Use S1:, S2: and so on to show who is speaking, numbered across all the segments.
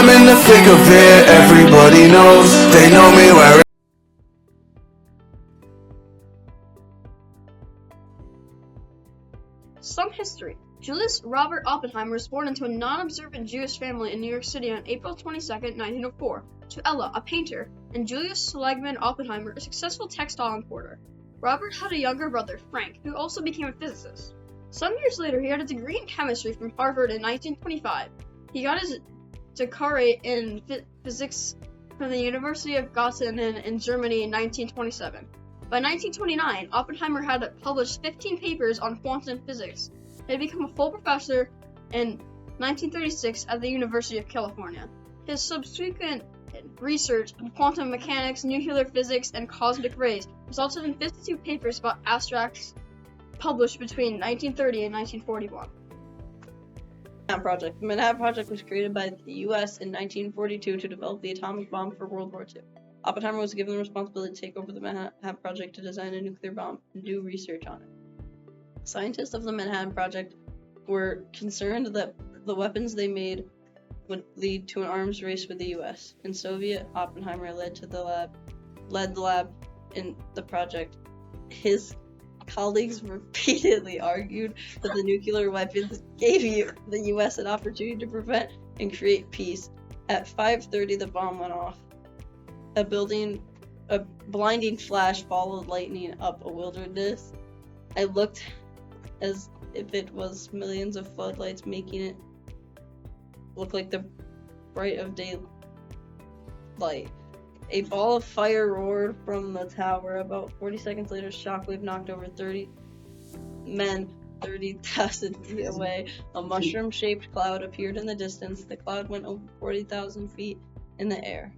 S1: I'm in the thick of it, everybody knows. They know me where
S2: Some history. Julius Robert Oppenheimer was born into a non-observant Jewish family in New York City on April 22, 1904, to Ella, a painter, and Julius Seligman Oppenheimer, a successful textile importer. Robert had a younger brother, Frank, who also became a physicist. Some years later, he got a degree in chemistry from Harvard in 1925. He got his doctorate in physics from the University of Göttingen in Germany in 1927. By 1929, Oppenheimer had published 15 papers on quantum physics. He had become a full professor in 1936 at the University of California. His subsequent research in quantum mechanics, nuclear physics, and cosmic rays resulted in 52 papers about abstracts published between 1930 and 1941.
S3: Manhattan Project. The Manhattan Project was created by the U.S. in 1942 to develop the atomic bomb for World War II. Oppenheimer was given the responsibility to take over the Manhattan Project to design a nuclear bomb and do research on it. Scientists of the Manhattan Project were concerned that the weapons they made would lead to an arms race with the U.S. In Soviet, Oppenheimer led the lab in the project. His colleagues repeatedly argued that the nuclear weapons gave the U.S. an opportunity to prevent and create peace. At 5:30, the bomb went off. A blinding flash followed lightning up a wilderness. I looked as if it was millions of floodlights making it look like the bright of daylight. A ball of fire roared from the tower. About 40 seconds later, shockwave knocked over 30 men 30,000 feet away. A mushroom-shaped cloud appeared in the distance. The cloud went over 40,000 feet in the air.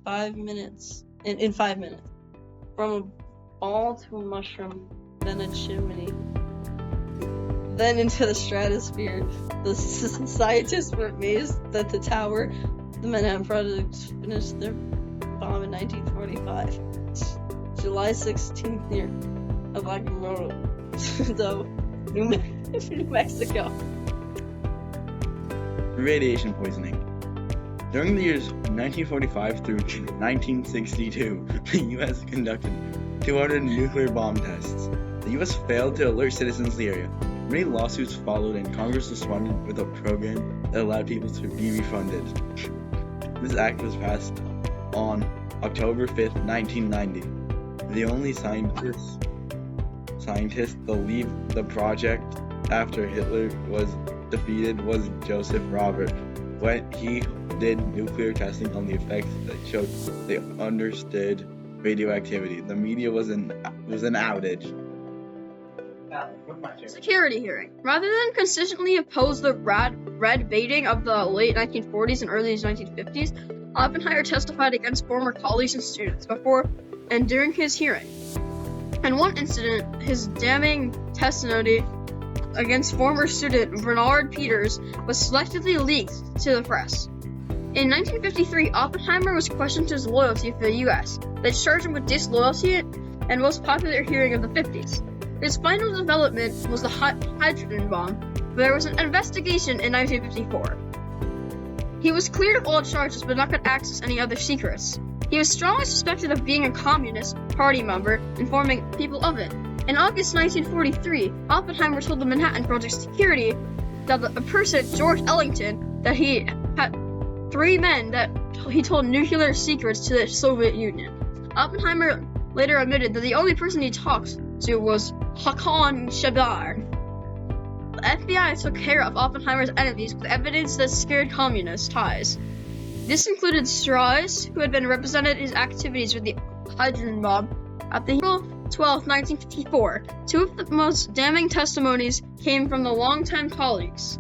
S3: 5 minutes. In 5 minutes. From a ball to a mushroom, then a chimney, then into the stratosphere. The scientists were amazed that the Manhattan Project finished their bomb in 1945. July 16th near Oppenheimer, New Mexico.
S4: Radiation poisoning. During the years 1945 through 1962, the U.S. conducted 200 nuclear bomb tests. The U.S. failed to alert citizens of the area. Many lawsuits followed, and Congress responded with a program that allowed people to be refunded. This act was passed on October 5th, 1990. The only scientist to leave the project after Hitler was defeated was Joseph Robert. When he did nuclear testing on the effects that showed they understood radioactivity. The media was an outage.
S2: Security hearing. Rather than consistently oppose the red baiting of the late 1940s and early 1950s, Oppenheimer testified against former colleagues and students before and during his hearing. In one incident, his damning testimony against former student Bernard Peters was selectively leaked to the press. In 1953, Oppenheimer was questioned his loyalty for the U.S. They charged him with disloyalty and most popular hearing of the 50s. His final development was the hydrogen bomb, but there was an investigation in 1954. He was cleared of all charges but not could access any other secrets. He was strongly suspected of being a Communist Party member and forming people of it. In August 1943, Oppenheimer told the Manhattan Project security that a person, George Ellington, that he had 3 men that he told nuclear secrets to the Soviet Union. Oppenheimer later admitted that the only person he talked to was Hakan Shabar. The FBI took care of Oppenheimer's enemies with evidence that scared communist ties. This included Strauss, who had been represented his activities with the hydrogen bomb at the April 12, 1954. 2 of the most damning testimonies came from the longtime colleagues.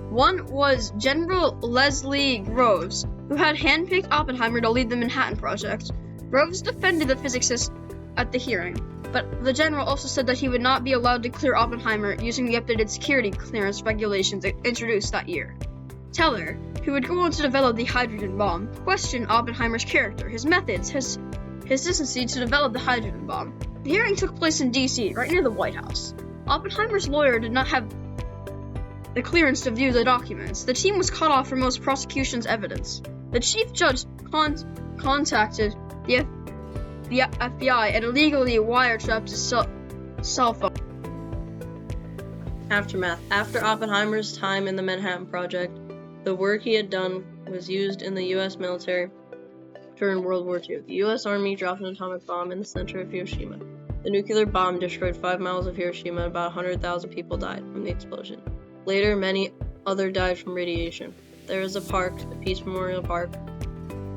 S2: One was General Leslie Groves, who had handpicked Oppenheimer to lead the Manhattan Project. Groves defended the physicist at the hearing, but the general also said that he would not be allowed to clear Oppenheimer using the updated security clearance regulations introduced that year. Teller, who would go on to develop the hydrogen bomb, questioned Oppenheimer's character, his methods, his decency to develop the hydrogen bomb. The hearing took place in D.C., right near the White House. Oppenheimer's lawyer did not have the clearance to view the documents. The team was cut off from most prosecution's evidence. The chief judge contacted the FBI and illegally wiretapped his cell phone.
S3: Aftermath. After Oppenheimer's time in the Manhattan Project, the work he had done was used in the U.S. military during World War II. The U.S. Army dropped an atomic bomb in the center of Hiroshima. The nuclear bomb destroyed 5 miles of Hiroshima, and about 100,000 people died from the explosion. Later, many others died from radiation. There is a park, the Peace Memorial Park,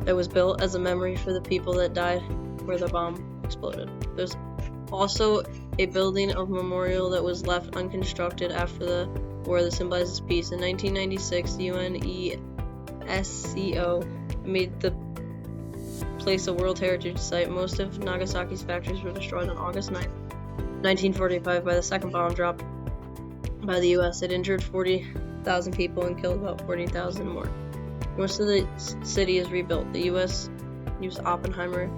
S3: that was built as a memory for the people that died where the bomb exploded. There's also a building of memorial that was left unconstructed after the war that symbolizes peace. In 1996, the UNESCO made the place a World Heritage Site. Most of Nagasaki's factories were destroyed on August 9, 1945 by the second bomb drop by the US. It injured 40,000 people and killed about 40,000 more. Most of the city is rebuilt. The US used Oppenheimer,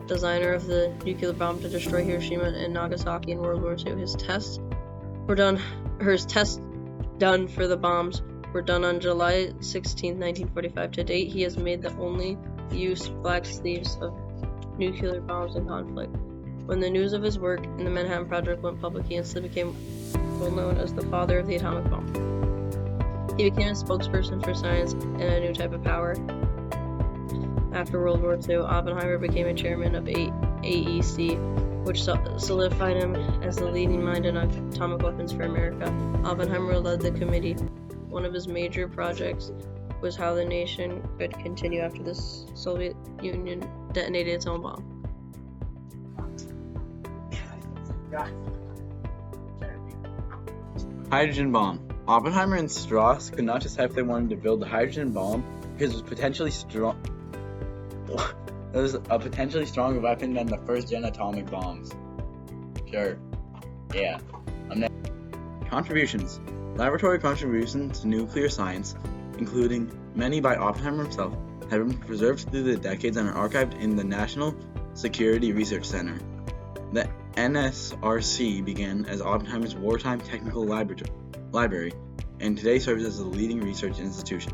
S3: designer of the nuclear bomb, to destroy Hiroshima and Nagasaki in World War II. His tests done for the bombs were done on July 16, 1945. To date, he has made the only use of black sleeves of nuclear bombs in conflict. When the news of his work in the Manhattan Project went public, he instantly became well known as the father of the atomic bomb. He became a spokesperson for science and a new type of power. After World War II, Oppenheimer became a chairman of AEC, which solidified him as the leading mind in atomic weapons for America. Oppenheimer led the committee. One of his major projects was how the nation could continue after the Soviet Union detonated its own bomb.
S4: Hydrogen bomb. Oppenheimer and Strauss could not decide if they wanted to build the hydrogen bomb because it was potentially strong. It was a potentially stronger weapon than the first-gen atomic bombs. Sure. Yeah. Contributions. Laboratory contributions to nuclear science, including many by Oppenheimer himself, have been preserved through the decades and are archived in the National Security Research Center. The NSRC began as Oppenheimer's wartime technical library, and today serves as a leading research institution,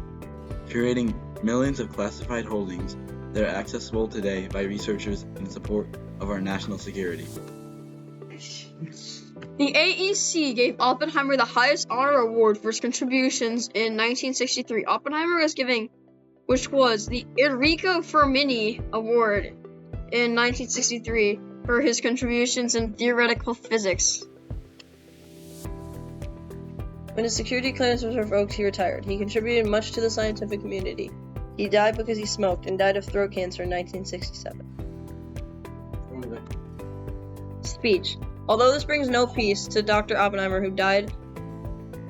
S4: curating millions of classified holdings that are accessible today by researchers in support of our national security.
S2: The AEC gave Oppenheimer the highest honor award for his contributions in 1963. Oppenheimer was given, which was the Enrico Fermini Award in 1963 for his contributions in theoretical physics.
S3: When his security clearance was revoked, he retired. He contributed much to the scientific community. He died because he smoked and died of throat cancer in 1967. Speech. Although this brings no peace to Dr. Oppenheimer, who died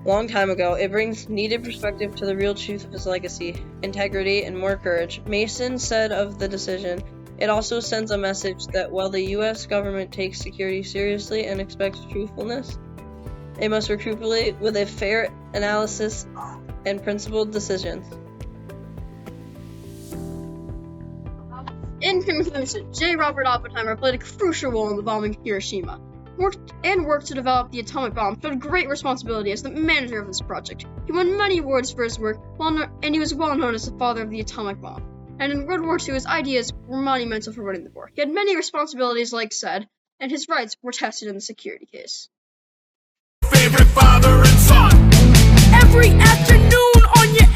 S3: a long time ago, it brings needed perspective to the real truth of his legacy, integrity, and more courage. Mason said of the decision, "It also sends a message that while the U.S. government takes security seriously and expects truthfulness, they must recruit with a fair analysis and principled decisions."
S2: In conclusion, J. Robert Oppenheimer played a crucial role in the bombing of Hiroshima. Worked to develop the atomic bomb, showed great responsibility as the manager of this project. He won many awards for his work, and he was well known as the father of the atomic bomb. And in World War II, his ideas were monumental for winning the war. He had many responsibilities, like said, and his rights were tested in the security case.
S1: Favorite father and son.
S5: Every afternoon on your